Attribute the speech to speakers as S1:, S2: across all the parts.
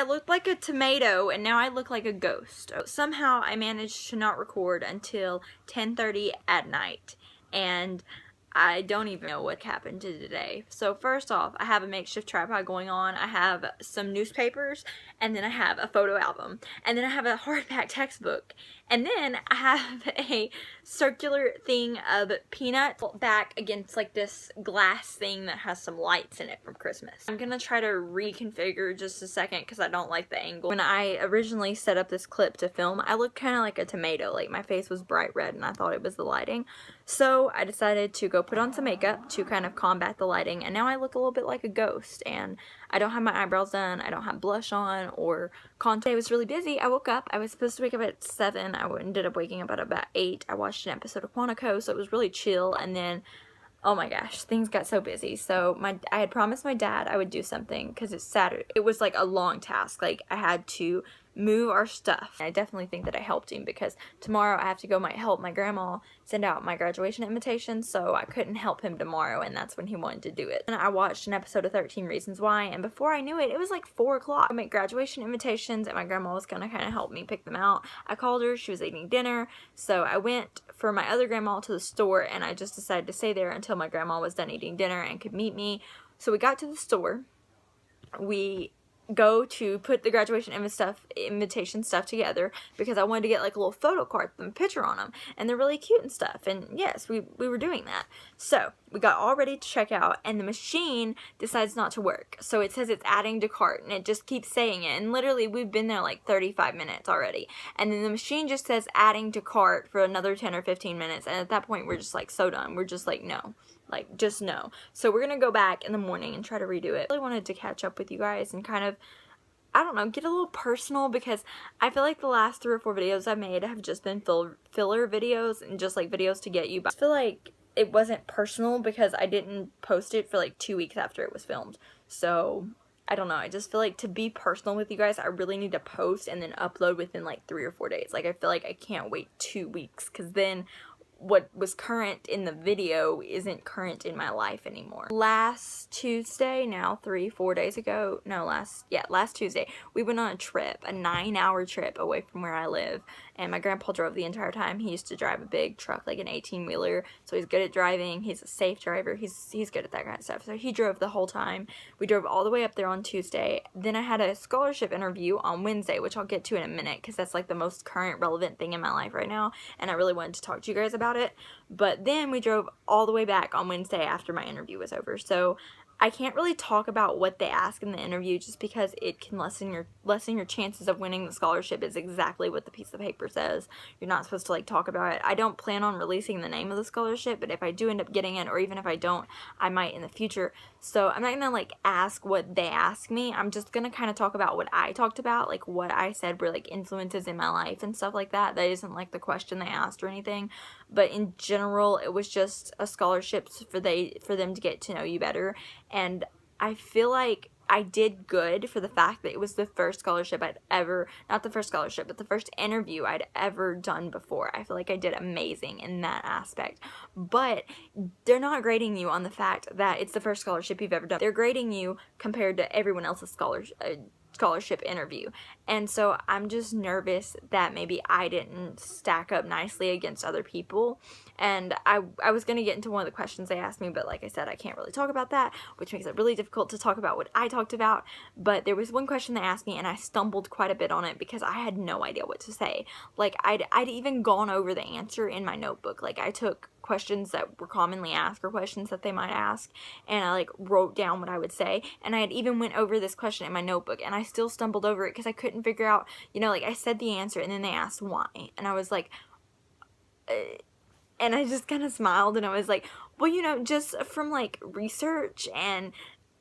S1: I looked like a tomato and now I look like a ghost. Somehow I managed to not record until 10:30 at night, and I don't even know what happened to today. So first off, I have a makeshift tripod going on, I have some newspapers, and then I have a photo album, and then I have a hardback textbook, and then I have a circular thing of peanuts back against like this glass thing that has some lights in it from Christmas. I'm gonna try to reconfigure just a second because I don't like the angle. When I originally set up this clip to film, I looked kind of like a tomato, like my face was bright red and I thought it was the lighting. So I decided to go put on some makeup to kind of combat the lighting, and now I look a little bit like a ghost, and I don't have my eyebrows done, I don't have blush on or contour. I was really busy. I woke up, I was supposed to wake up at 7, I ended up waking up at about 8. I watched an episode of Quantico, so it was really chill, and then oh my gosh, things got so busy. So I had promised my dad I would do something because it's Saturday. It was like a long task. Like I had to move our stuff. I definitely think that I helped him because tomorrow I have to go help my grandma send out my graduation invitation, so I couldn't help him tomorrow, and that's when he wanted to do it. And I watched an episode of 13 Reasons Why, and before I knew it, it was like 4 o'clock. I make graduation invitations and my grandma was gonna kind of help me pick them out. I called her, she was eating dinner, so I went for my other grandma to the store, and I just decided to stay there until my grandma was done eating dinner and could meet me. So we got to the store, we go to put the graduation invitation stuff together because I wanted to get like a little photo card with a picture on them, and they're really cute and stuff, and yes, we were doing that. So we got all ready to check out, and the machine decides not to work. So it says it's adding to cart, and it just keeps saying it, and literally we've been there like 35 minutes already, and then the machine just says adding to cart for another 10 or 15 minutes, and at that point we're just like so done. We're just like, no. Like, just no. So we're gonna go back in the morning and try to redo it. I really wanted to catch up with you guys and kind of, I don't know, get a little personal, because I feel like the last 3 or 4 videos I've made have just been filler videos and just like videos to get you. But I feel like it wasn't personal because I didn't post it for like 2 weeks after it was filmed. So I don't know, I just feel like to be personal with you guys, I really need to post and then upload within like 3 or 4 days. Like I feel like I can't wait 2 weeks, because then what was current in the video isn't current in my life anymore. Last Tuesday, now 3-4 days ago, no, last Tuesday, we went on a trip, a 9-hour trip away from where I live, and my grandpa drove the entire time. He used to drive a big truck, like an 18-wheeler, so he's good at driving, he's a safe driver, he's good at that kind of stuff, so he drove the whole time. We drove all the way up there on Tuesday, then I had a scholarship interview on Wednesday, which I'll get to in a minute, because that's like the most current relevant thing in my life right now, and I really wanted to talk to you guys about it. But then we drove all the way back on Wednesday after my interview was over, so I can't really talk about what they ask in the interview just because it can lessen your chances of winning the scholarship, is exactly what the piece of paper says. You're not supposed to like talk about it. I don't plan on releasing the name of the scholarship, but if I do end up getting it, or even if I don't, I might in the future. So I'm not gonna like ask what they ask me. I'm just gonna kind of talk about what I talked about, like what I said were like influences in my life and stuff like that. That isn't like the question they asked or anything, but in general it was just a scholarship for them to get to know you better. And I feel like I did good for the fact that it was the first scholarship I'd ever, not the first scholarship, but the first interview I'd ever done before. I feel like I did amazing in that aspect. But they're not grading you on the fact that it's the first scholarship you've ever done. They're grading you compared to everyone else's scholarship interview, and so I'm just nervous that maybe I didn't stack up nicely against other people. And I was gonna get into one of the questions they asked me, but like I said, I can't really talk about that, which makes it really difficult to talk about what I talked about. But there was one question they asked me, and I stumbled quite a bit on it because I had no idea what to say. Like I'd even gone over the answer in my notebook. Like I took questions that were commonly asked or questions that they might ask, and I like wrote down what I would say, and I had even went over this question in my notebook, and I still stumbled over it because I couldn't figure out, you know, like I said the answer and then they asked why, and I was like and I just kind of smiled, and I was like, well, you know, just from like research, and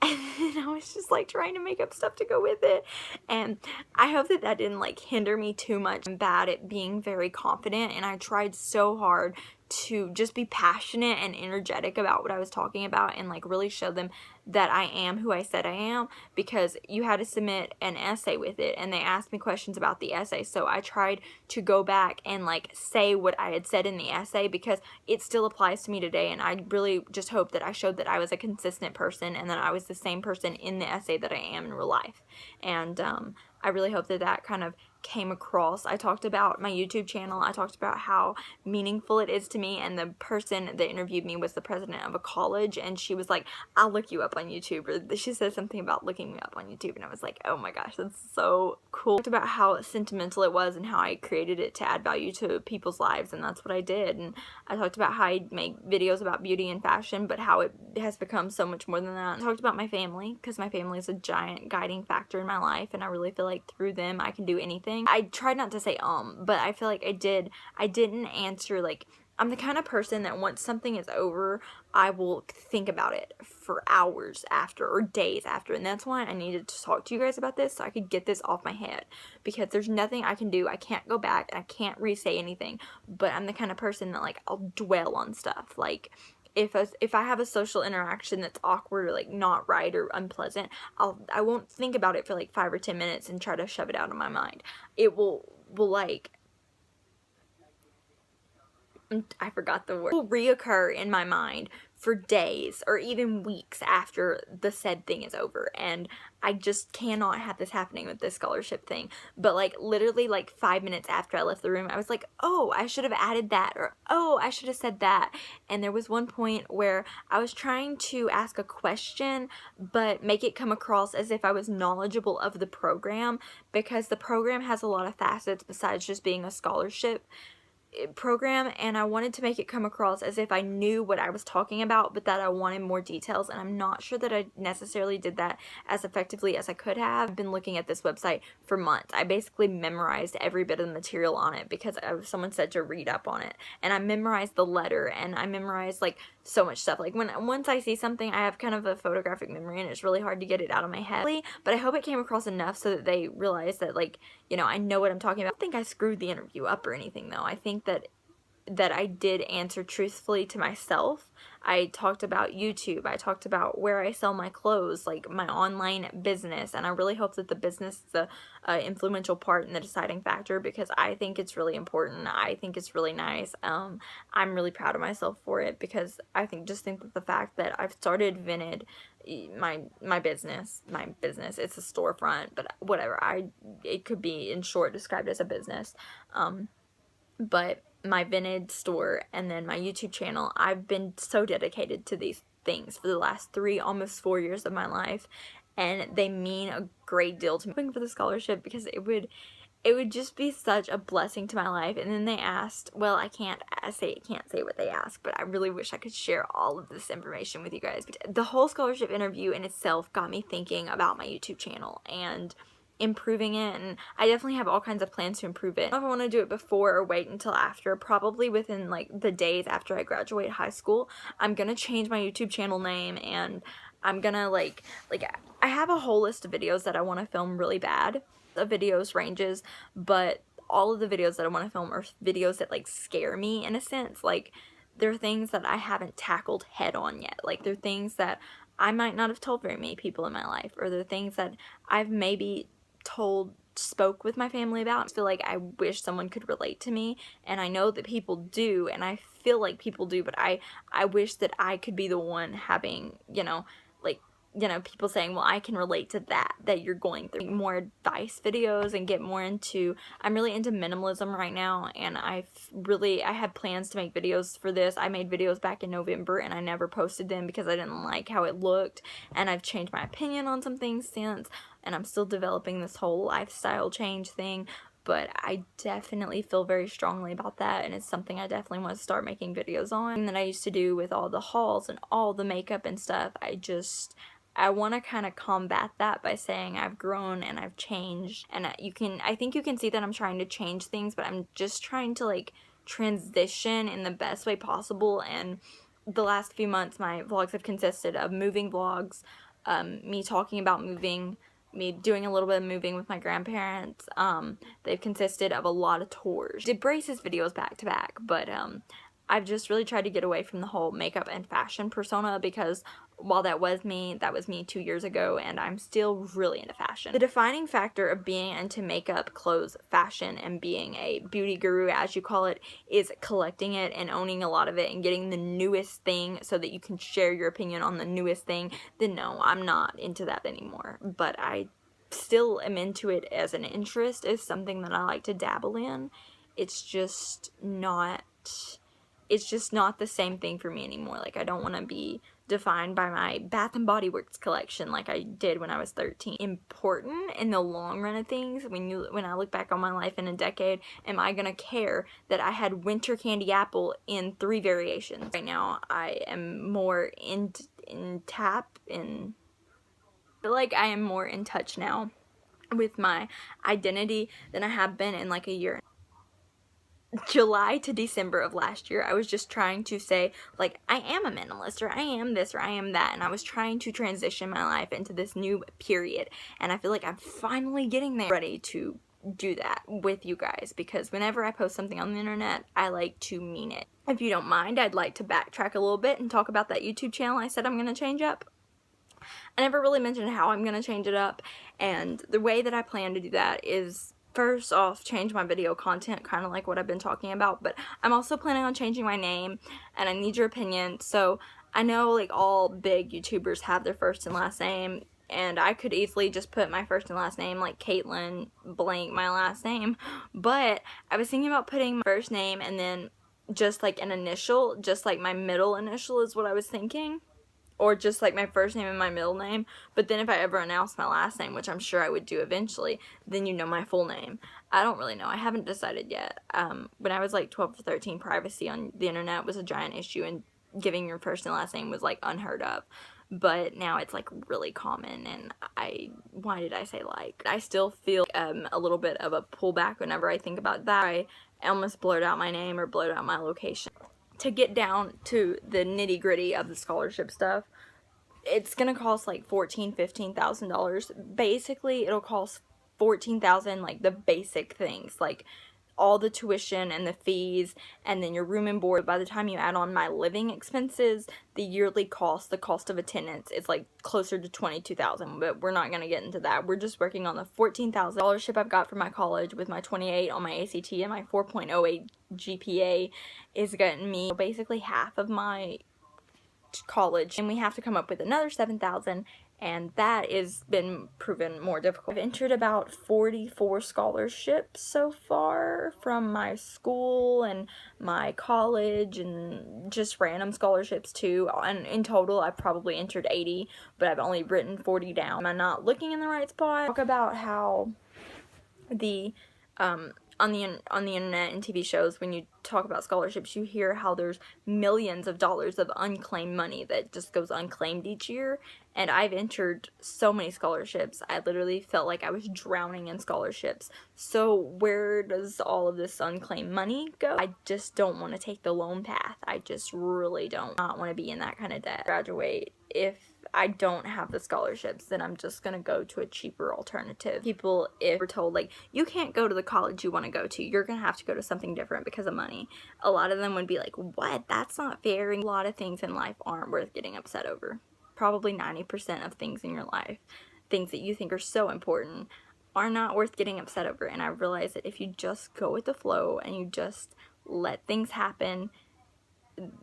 S1: I was just like trying to make up stuff to go with it. And I hope that didn't like hinder me too much. I'm bad at being very confident, and I tried so hard to just be passionate and energetic about what I was talking about and like really show them that I am who I said I am, because you had to submit an essay with it and they asked me questions about the essay. So I tried to go back and like say what I had said in the essay, because it still applies to me today, and I really just hope that I showed that I was a consistent person and that I was the same person in the essay that I am in real life. And I really hope that that kind of came across. I talked about my YouTube channel. I talked about how meaningful it is to me, and the person that interviewed me was the president of a college, and she was like, I'll look you up on YouTube, or she said something about looking me up on YouTube, and I was like, oh my gosh, that's so cool. I talked about how sentimental it was and how I created it to add value to people's lives, and that's what I did. And I talked about how I make videos about beauty and fashion, but how it has become so much more than that. I talked about my family, because my family is a giant guiding factor in my life, and I really feel like through them I can do anything. I tried not to say but I feel like I didn't answer, like, I'm the kind of person that once something is over, I will think about it for hours after or days after, and that's why I needed to talk to you guys about this so I could get this off my head, because there's nothing I can do. I can't go back and I can't re-say anything, but I'm the kind of person that, like, I'll dwell on stuff. Like, if I have a social interaction that's awkward or, like, not right or unpleasant, I won't think about it for like 5 or 10 minutes and try to shove it out of my mind. It will like, I forgot the word, will reoccur in my mind for days or even weeks after the said thing is over, and I just cannot have this happening with this scholarship thing. But like literally like 5 minutes after I left the room, I was like, oh, I should have added that, or oh, I should have said that. And there was one point where I was trying to ask a question but make it come across as if I was knowledgeable of the program, because the program has a lot of facets besides just being a scholarship program, and I wanted to make it come across as if I knew what I was talking about, but that I wanted more details, and I'm not sure that I necessarily did that as effectively as I could have. I've been looking at this website for months. I basically memorized every bit of the material on it because someone said to read up on it, and I memorized the letter, and I memorized like so much stuff. Like once I see something, I have kind of a photographic memory, and it's really hard to get it out of my head. But I hope it came across enough so that they realize that, like, you know, I know what I'm talking about. I don't think I screwed the interview up or anything, though. I think that I did answer truthfully to myself. I talked about YouTube. I talked about where I sell my clothes, like my online business, and I really hope that the business is the influential part in the deciding factor, because I think it's really important. I think it's really nice. I'm really proud of myself for it, because I think that the fact that I've started Vinted, my business, it's a storefront, but whatever, it could be in short described as a business, but my Vinted store and then my YouTube channel, I've been so dedicated to these things for the last 3, almost 4 years of my life, and they mean a great deal to me. I'm hoping for the scholarship because it would just be such a blessing to my life. And then they asked, well, I can't say what they asked, but I really wish I could share all of this information with you guys. But the whole scholarship interview in itself got me thinking about my YouTube channel and improving it, and I definitely have all kinds of plans to improve it. I don't know if I want to do it before or wait until after. Probably within like the days after I graduate high school, I'm gonna change my YouTube channel name, and I'm gonna like I have a whole list of videos that I want to film really bad. The videos ranges, but all of the videos that I want to film are videos that like scare me in a sense. Like, they're things that I haven't tackled head on yet. Like, they're things that I might not have told very many people in my life, or they're things that I've maybe spoke with my family about. I feel like I wish someone could relate to me, and I know that people do, and I feel like people do, but I wish that I could be the one having, people saying, well, I can relate to that you're going through. More advice videos and get more into, I'm really into minimalism right now, and I had plans to make videos for this. I made videos back in November and I never posted them because I didn't like how it looked, and I've changed my opinion on some things since, and I'm still developing this whole lifestyle change thing, but I definitely feel very strongly about that, and it's something I definitely want to start making videos on. And that I used to do with all the hauls and all the makeup and stuff, I want to kind of combat that by saying I've grown and I've changed, and I think you can see that I'm trying to change things, but I'm just trying to like transition in the best way possible. And the last few months my vlogs have consisted of moving vlogs, me talking about moving, me doing a little bit of moving with my grandparents. They've consisted of a lot of tours. I did braces videos back to back, but I've just really tried to get away from the whole makeup and fashion persona, because while that was me 2 years ago, and I'm still really into fashion. The defining factor of being into makeup, clothes, fashion, and being a beauty guru, as you call it, is collecting it and owning a lot of it and getting the newest thing so that you can share your opinion on the newest thing. Then no, I'm not into that anymore. But I still am into it as an interest. It's something that I like to dabble in. It's just not the same thing for me anymore. Like, I don't want to be defined by my Bath and Body Works collection like I did when I was 13. Important in the long run of things, when I look back on my life in a decade, am I gonna care that I had winter candy apple in 3 variations? Right now, I am more I feel like I am more in touch now with my identity than I have been in like a year. July to December of last year, I was just trying to say, like, I am a minimalist, or I am this, or I am that, and I was trying to transition my life into this new period, and I feel like I'm finally getting there, ready to do that with you guys, because whenever I post something on the internet, I like to mean it. If you don't mind, I'd like to backtrack a little bit and talk about that YouTube channel I said I'm going to change up. I never really mentioned how I'm going to change it up, and the way that I plan to do that is, first off, change my video content, kind of like what I've been talking about, but I'm also planning on changing my name, and I need your opinion. So I know, like, all big YouTubers have their first and last name, and I could easily just put my first and last name, like Caitlin blank my last name, but I was thinking about putting my first name and then just like an initial, just like my middle initial is what I was thinking. Or just like my first name and my middle name. But then if I ever announce my last name, which I'm sure I would do eventually, then you know my full name. I don't really know. I haven't decided yet. When I was like 12 or 13, privacy on the internet was a giant issue, and giving your first and last name was like unheard of. But now it's like really common, and why did I say like? I still feel a little bit of a pullback whenever I think about that. I almost blurt out my name or blurt out my location. To get down to the nitty gritty of the scholarship stuff, it's gonna cost like $14,000-$15,000. Basically, it'll cost $14,000, like the basic things, like all the tuition and the fees, and then your room and board. By the time you add on my living expenses, the yearly cost, the cost of attendance, is like closer to $22,000, but we're not gonna get into that. We're just working on the $14,000 scholarship I've got from my college with my 28 on my ACT and my 4.08 GPA is getting me basically half of my college, and we have to come up with another $7,000, and that has been proven more difficult. I've entered about 44 scholarships so far from my school and my college, and just random scholarships too, and in total I've probably entered 80, but I've only written 40 down. Am I not looking in the right spot? Talk about how the on the internet and TV shows, when you talk about scholarships, you hear how there's millions of dollars of unclaimed money that just goes unclaimed each year, and I've entered so many scholarships, I literally felt like I was drowning in scholarships. So where does all of this unclaimed money go? I just don't want to take the loan path. I just really don't want to be in that kind of debt. Graduate. If I don't have the scholarships, then I'm just gonna go to a cheaper alternative. People, if we're told, like, you can't go to the college you want to go to, you're gonna have to go to something different because of money, a lot of them would be like, what? That's not fair. And a lot of things in life aren't worth getting upset over. Probably 90% of things in your life, things that you think are so important, are not worth getting upset over. And I realize that if you just go with the flow and you just let things happen,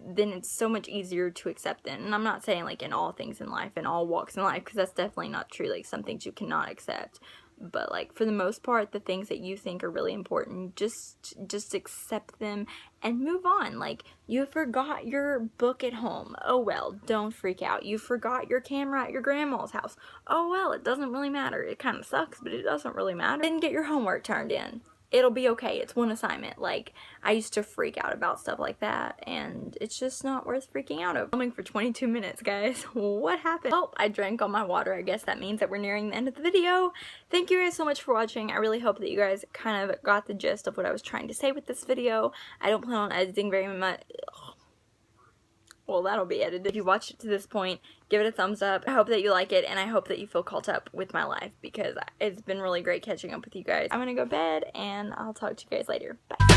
S1: then it's so much easier to accept it. And I'm not saying like in all things in life, in all walks in life, because that's definitely not true. Like, some things you cannot accept, but like for the most part, the things that you think are really important, just accept them and move on. Like, you forgot your book at home, oh well, don't freak out. You forgot your camera at your grandma's house, oh well, it doesn't really matter. It kind of sucks, but it doesn't really matter. Didn't get your homework turned in, it'll be okay. It's one assignment. Like, I used to freak out about stuff like that, and it's just not worth freaking out over. Filming for 22 minutes, guys. What happened? Oh, I drank all my water. I guess that means that we're nearing the end of the video. Thank you guys so much for watching. I really hope that you guys kind of got the gist of what I was trying to say with this video. I don't plan on editing very much. Well, that'll be edited. If you watched it to this point, give it a thumbs up. I hope that you like it, and I hope that you feel caught up with my life, because it's been really great catching up with you guys. I'm gonna go to bed, and I'll talk to you guys later. Bye.